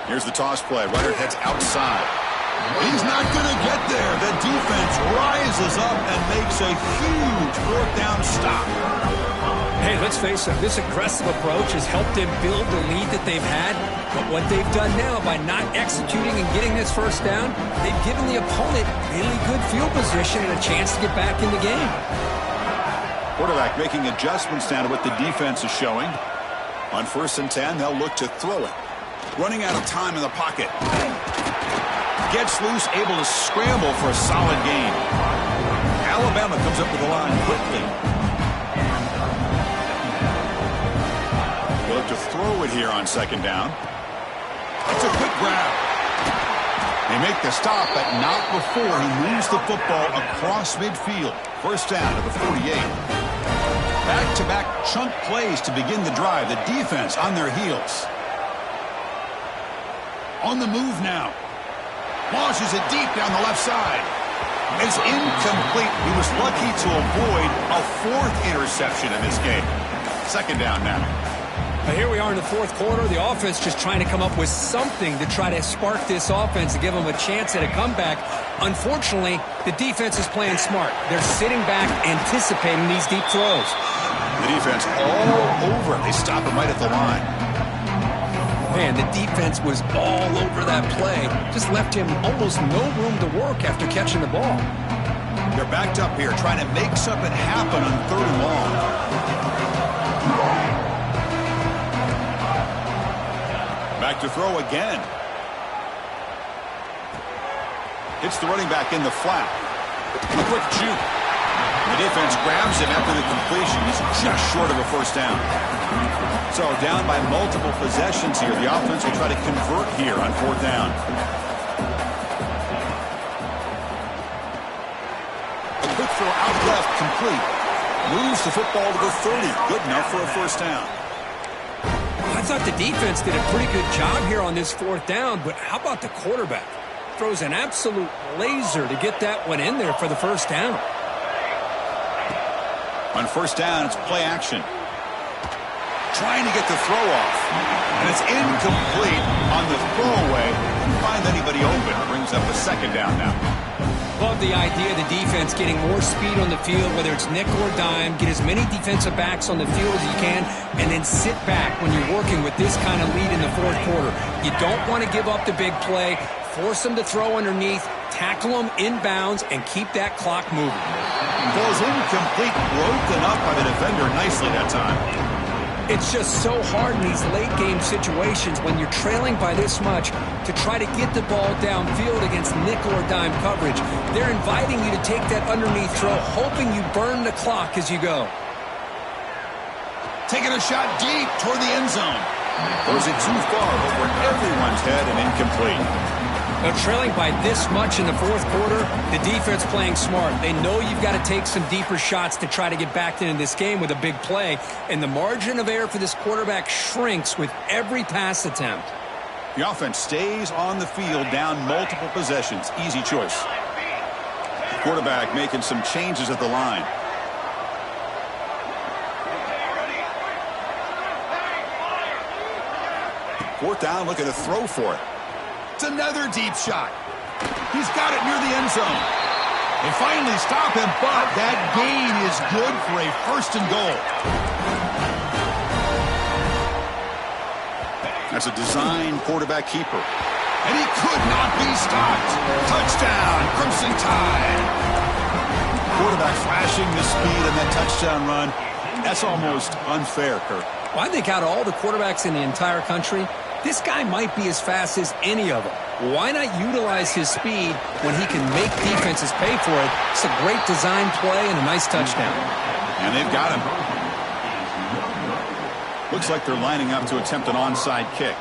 S1: Here's the toss play. Runner heads outside. He's not going to get there. The defense rises up and makes a huge fourth down stop.
S2: Hey, let's face it, this aggressive approach has helped them build the lead that they've had. But what they've done now by not executing and getting this first down, they've given the opponent really good field position and a chance to get back in the game.
S1: Quarterback making adjustments down to what the defense is showing. On 1st and 10, they'll look to throw it. Running out of time in the pocket. Gets loose, able to scramble for a solid gain. Alabama comes up with the line quickly. They'll look to throw it here on 2nd down. It's a quick grab. They make the stop, but not before he moves the football across midfield. 1st down to the 48. Back-to-back chunk plays to begin the drive. The defense on their heels. On the move now. Launches it deep down the left side. It's incomplete. He was lucky to avoid a 4th interception in this game. 2nd down now.
S2: Here we are in the 4th quarter. The offense just trying to come up with something to try to spark this offense and give them a chance at a comeback. Unfortunately, the defense is playing smart. They're sitting back, anticipating these deep throws.
S1: The defense all over it. They stop him right at the line.
S2: Man, the defense was all over that play. Just left him almost no room to work after catching the ball.
S1: They're backed up here, trying to make something happen on 3rd and long. Back to throw again. Hits the running back in the flat. A quick juke. The defense grabs him after the completion. He's just short of a 1st down. So down by multiple possessions here. The offense will try to convert here on 4th down. A quick throw out left, complete. Moves the football to the 30. Good enough for a 1st down.
S2: I thought the defense did a pretty good job here on this 4th down, but how about the quarterback? Throws an absolute laser to get that one in there for the 1st down.
S1: On 1st down, it's play action. Trying to get the throw off. And it's incomplete on the throwaway. Didn't find anybody open. Brings up a 2nd down now.
S2: Love the idea of the defense getting more speed on the field, whether it's nickel or dime. Get as many defensive backs on the field as you can, and then sit back when you're working with this kind of lead in the 4th quarter. You don't want to give up the big play. Force them to throw underneath, tackle them inbounds, and keep that clock moving.
S1: Goes incomplete, broken up by the defender nicely that time.
S2: It's just so hard in these late-game situations when you're trailing by this much to try to get the ball downfield against nickel or dime coverage. They're inviting you to take that underneath throw, hoping you burn the clock as you go.
S1: Taking a shot deep toward the end zone. Throws it too far over everyone's head and incomplete.
S2: Now, trailing by this much in the 4th quarter, the defense playing smart. They know you've got to take some deeper shots to try to get back into this game with a big play, and the margin of error for this quarterback shrinks with every pass attempt.
S1: The offense stays on the field down multiple possessions. Easy choice. The quarterback making some changes at the line. Fourth down, looking to throw for it. It's another deep shot. He's got it near the end zone. They finally stop him, but that gain is good for a 1st and goal. That's a design quarterback keeper. And he could not be stopped. Touchdown, Crimson Tide. Quarterback flashing the speed in that touchdown run. That's almost unfair, Kirk.
S2: Well, I think out of all the quarterbacks in the entire country, this guy might be as fast as any of them. Why not utilize his speed when he can make defenses pay for it? It's a great design play and a nice touchdown.
S1: And they've got him. Looks like they're lining up to attempt an onside kick.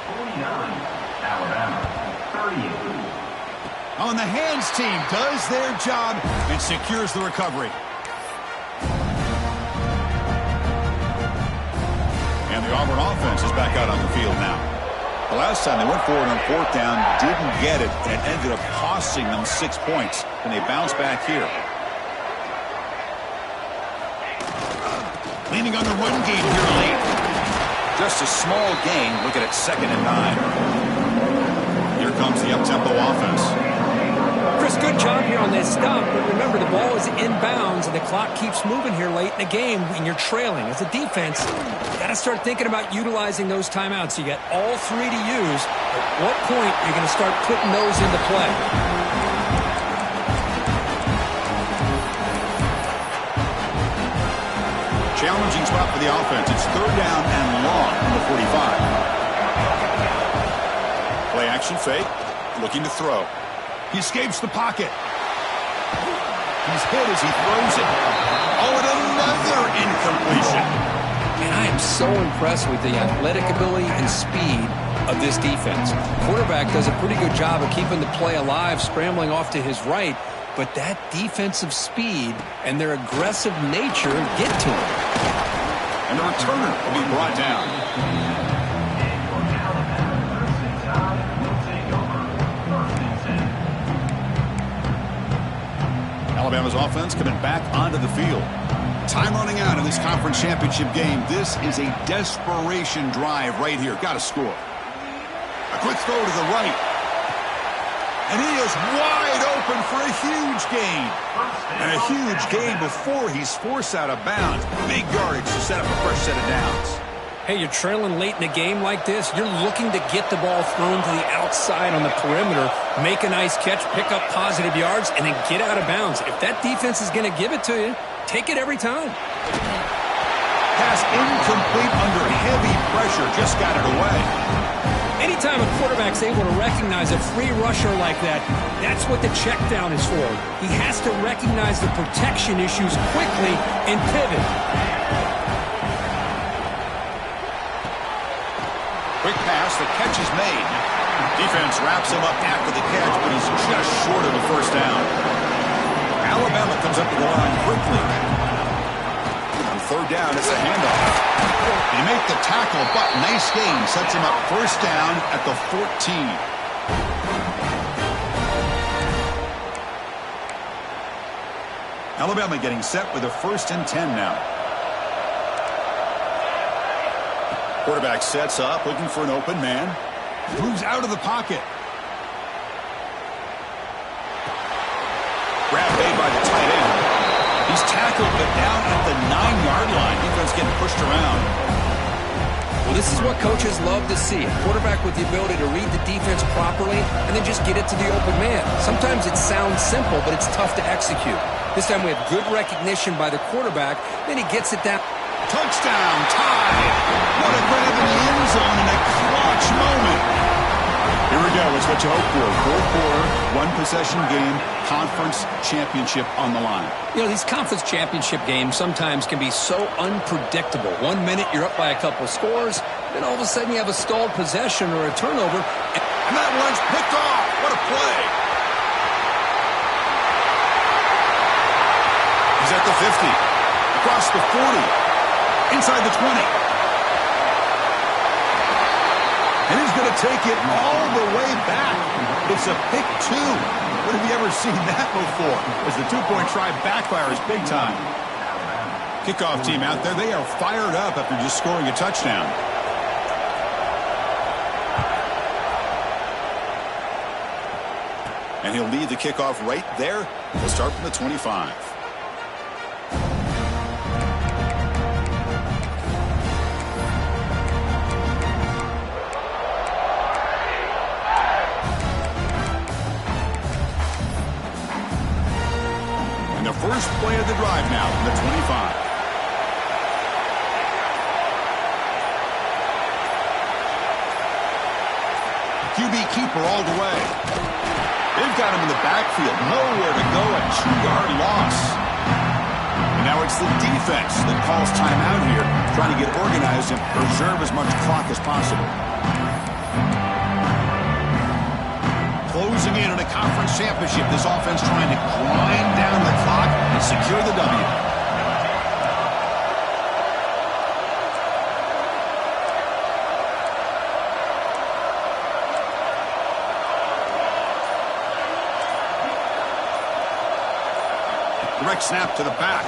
S1: On the hands team does their job and secures the recovery. And the Auburn offense is back out on the field now. The last time they went forward on 4th down, didn't get it, and it ended up costing them 6 points. And they bounce back here. Leaning on the run game here late. Just a small gain. Look at it, 2nd and 9. Here comes the up-tempo offense.
S2: Chris, good job here on this stop, but remember the ball is inbounds and the clock keeps moving here late in the game when you're trailing. As a defense, you got to start thinking about utilizing those timeouts. You got all three to use. At what point are you going to start putting those into play?
S1: Challenging spot for the offense. It's third down and long from the 45. Play action fake. Looking to throw. He escapes the pocket. He's hit as he throws it. Oh, and another incompletion.
S2: And I am so impressed with the athletic ability and speed of this defense. Quarterback does a pretty good job of keeping the play alive, scrambling off to his right, but that defensive speed and their aggressive nature get to him.
S1: And the returner will be brought down. Alabama's offense coming back onto the field. Time running out in this conference championship game. This is a desperation drive right here. Got to score. A quick throw to the right. And he is wide open for a huge gain. And a huge gain before he's forced out of bounds. Big yardage to set up a fresh set of downs.
S2: Hey, you're trailing late in a game like this. You're looking to get the ball thrown to the outside on the perimeter, make a nice catch, pick up positive yards, and then get out of bounds. If that defense is going to give it to you, take it every time.
S1: Pass incomplete under heavy pressure. Just got it away.
S2: Anytime a quarterback's able to recognize a free rusher like that, that's what the check down is for. He has to recognize the protection issues quickly and pivot.
S1: Quick pass, the catch is made. Defense wraps him up after the catch, but he's just short of the first down. Alabama comes up to the line quickly. On third down, it's a handoff. They make the tackle, but nice gain. Sets him up first down at the 14. Alabama getting set with a 1st and 10 now. Quarterback sets up, looking for an open man. Moves out of the pocket. Grab made by the tight end. He's tackled, but down at the 9-yard line. Defense getting pushed around.
S2: Well, this is what coaches love to see. A quarterback with the ability to read the defense properly and then just get it to the open man. Sometimes it sounds simple, but it's tough to execute. This time we have good recognition by the quarterback. Then he gets it down.
S1: Touchdown, tie. What a grab in the end zone in a clutch moment. Here we go. It's what you hope for. Fourth quarter, one-possession game, conference championship on the line.
S2: You know, these conference championship games sometimes can be so unpredictable. 1 minute you're up by a couple scores, then all of a sudden you have a stalled possession or a turnover.
S1: And that one's picked off. What a play. He's at the 50. Across the 40. Inside the 20. And he's going to take it all the way back. It's a pick 2. When have you ever seen that before? As the two-point try backfires big time. Kickoff team out there, they are fired up after just scoring a touchdown. And he'll lead the kickoff right there. He'll start from the 25. First play of the drive now from the 25. QB keeper all the way. They've got him in the backfield. Nowhere to go. A 2-yard loss. And now it's the defense that calls timeout here, trying to get organized and preserve as much clock as possible. Closing in on a conference championship, this offense trying to grind down the clock and secure the W. Direct snap to the back.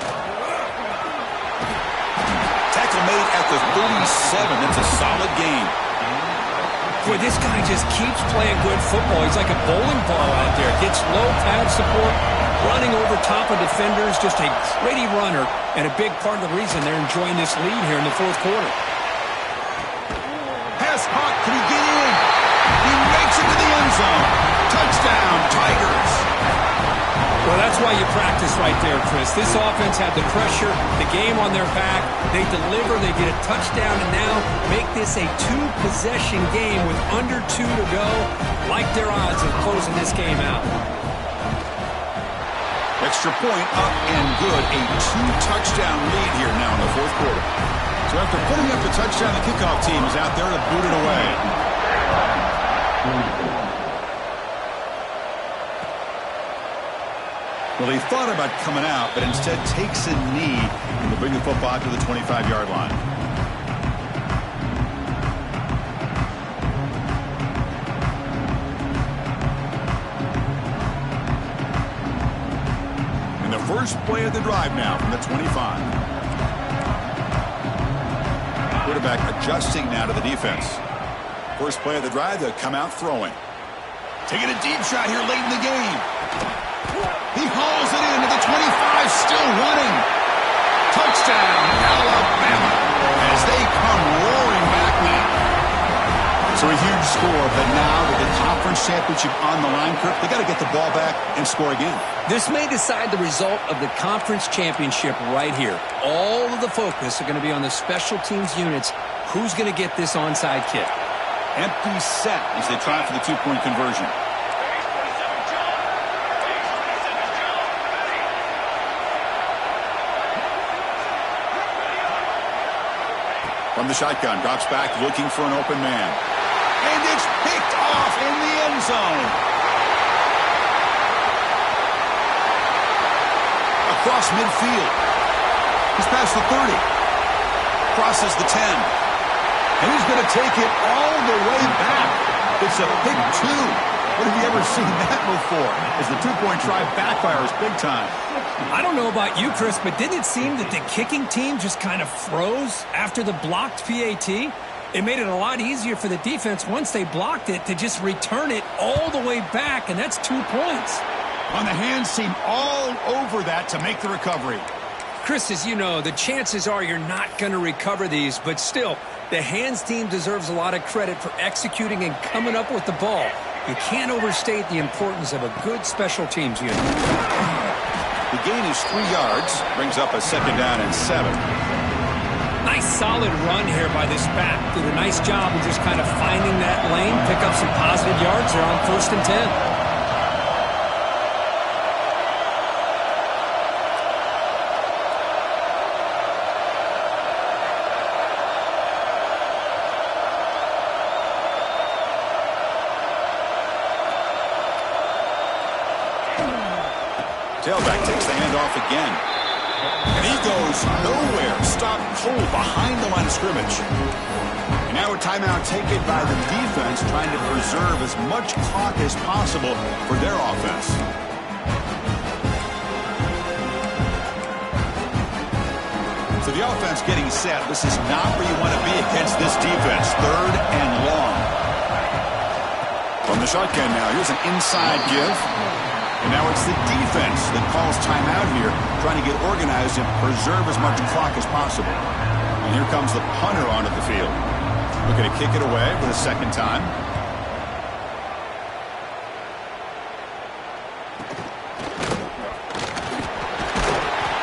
S1: Tackle made at the 37. That's a solid gain.
S2: Boy, this guy just keeps playing good football. He's like a bowling ball out there. Gets low pad support, running over top of defenders. Just a gritty runner, and a big part of the reason they're enjoying this lead here in the fourth quarter.
S1: Pass caught. Can he get in? He makes it to the end zone. Touchdown, Tigers.
S2: Well, that's why you practice right there, Chris. This offense had the pressure, the game on their back. They deliver, they get a touchdown, and now make this a two-possession game with under 2 to go. Like their odds of closing this game out.
S1: Extra point up and good. A 2-touchdown lead here now in the fourth quarter. So after putting up the touchdown, the kickoff team is out there to boot it away. Well, he thought about coming out, but instead takes a knee and will bring the football to the 25-yard line. And the first play of the drive now from the 25. Quarterback adjusting now to the defense. First play of the drive, they'll come out throwing. Taking a deep shot here late in the game. He hauls it into the 25, still running. Touchdown, Alabama, as they come roaring back now. So a huge score, but now with the conference championship on the line, Kirk, they got to get the ball back and score again.
S2: This may decide the result of the conference championship right here. All of the focus are going to be on the special teams units. Who's going to get this onside kick?
S1: Empty set as they try for the two-point conversion. From the shotgun, drops back, looking for an open man. And it's picked off in the end zone. Across midfield. He's past the 30. Crosses the 10. And he's going to take it all the way back. It's a pick 2. What have you ever seen that before? As the two-point try backfires big time.
S2: I don't know about you, Chris, but didn't it seem that the kicking team just kind of froze after the blocked PAT? It made it a lot easier for the defense once they blocked it to just return it all the way back, and that's 2 points.
S1: On the hands team all over that to make the recovery.
S2: Chris, as you know, the chances are you're not going to recover these, but still, the hands team deserves a lot of credit for executing and coming up with the ball. You can't overstate the importance of a good special teams unit.
S1: The gain is 3 yards, brings up a second down and 7.
S2: Nice solid run here by this back. Did a nice job of just kind of finding that lane, pick up some positive yards there on 1st and 10.
S1: Tailback takes the handoff again. And he goes nowhere. Stopped cold behind the line of scrimmage. And now a timeout taken by the defense, trying to preserve as much clock as possible for their offense. So the offense getting set. This is not where you want to be against this defense. 3rd and long. From the shotgun now, here's an inside give. And now it's the defense that calls timeout here, trying to get organized and preserve as much clock as possible. And here comes the punter onto the field. Looking to kick it away for the second time.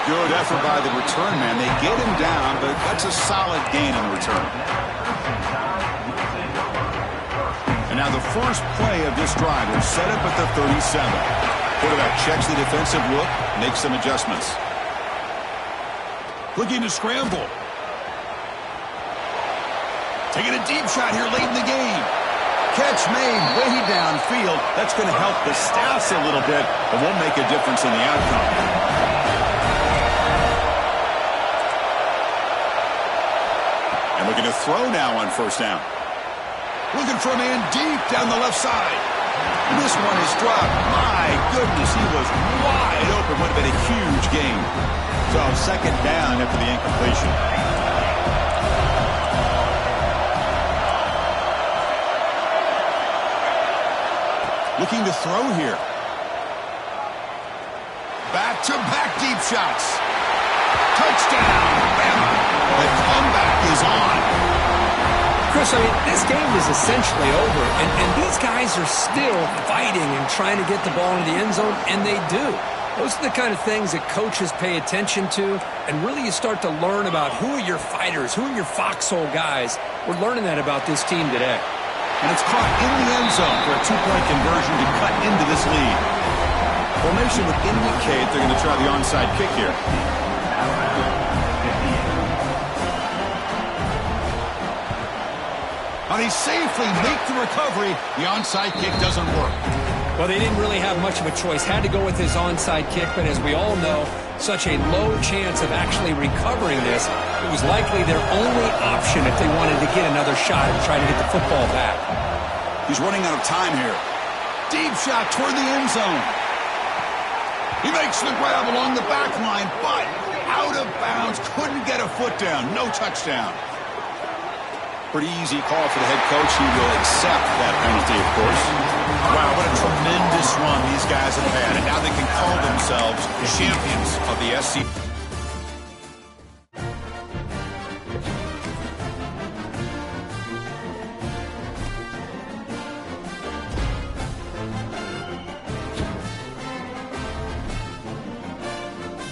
S1: Good effort by the return man. They get him down, but that's a solid gain on the return. And now the first play of this drive is set up at the 37. Quarterback checks the defensive look, makes some adjustments. Looking to scramble. Taking a deep shot here late in the game. Catch made way downfield. That's going to help the Staffs a little bit, but won't make a difference in the outcome. And looking to throw now on 1st down. Looking for a man deep down the left side. And this one is dropped. My goodness, he was wide open. Would have been a huge gain. So 2nd down after the incompletion. 2 looking to throw here. Back-to-back deep shots. Touchdown, Bama. The comeback is on.
S2: Chris, I mean, this game is essentially over, and these guys are still fighting and trying to get the ball into the end zone, and they do. Those are the kind of things that coaches pay attention to, and really you start to learn about who are your fighters, who are your foxhole guys. We're learning that about this team today.
S1: And it's caught in the end zone for a two-point conversion to cut into this lead. Formation would indicate they're going to try the onside kick here. Now they safely make the recovery. The onside kick doesn't work.
S2: Well, they didn't really have much of a choice. Had to go with his onside kick, but as we all know, such a low chance of actually recovering this. It was likely their only option if they wanted to get another shot and try to get the football back.
S1: He's running out of time here. Deep shot toward the end zone. He makes the grab along the back line, but out of bounds. Couldn't get a foot down. No touchdown. Pretty easy call for the head coach. He will accept that penalty, of course. Wow, what a tremendous run these guys have had. And now they can call themselves champions of the SEC.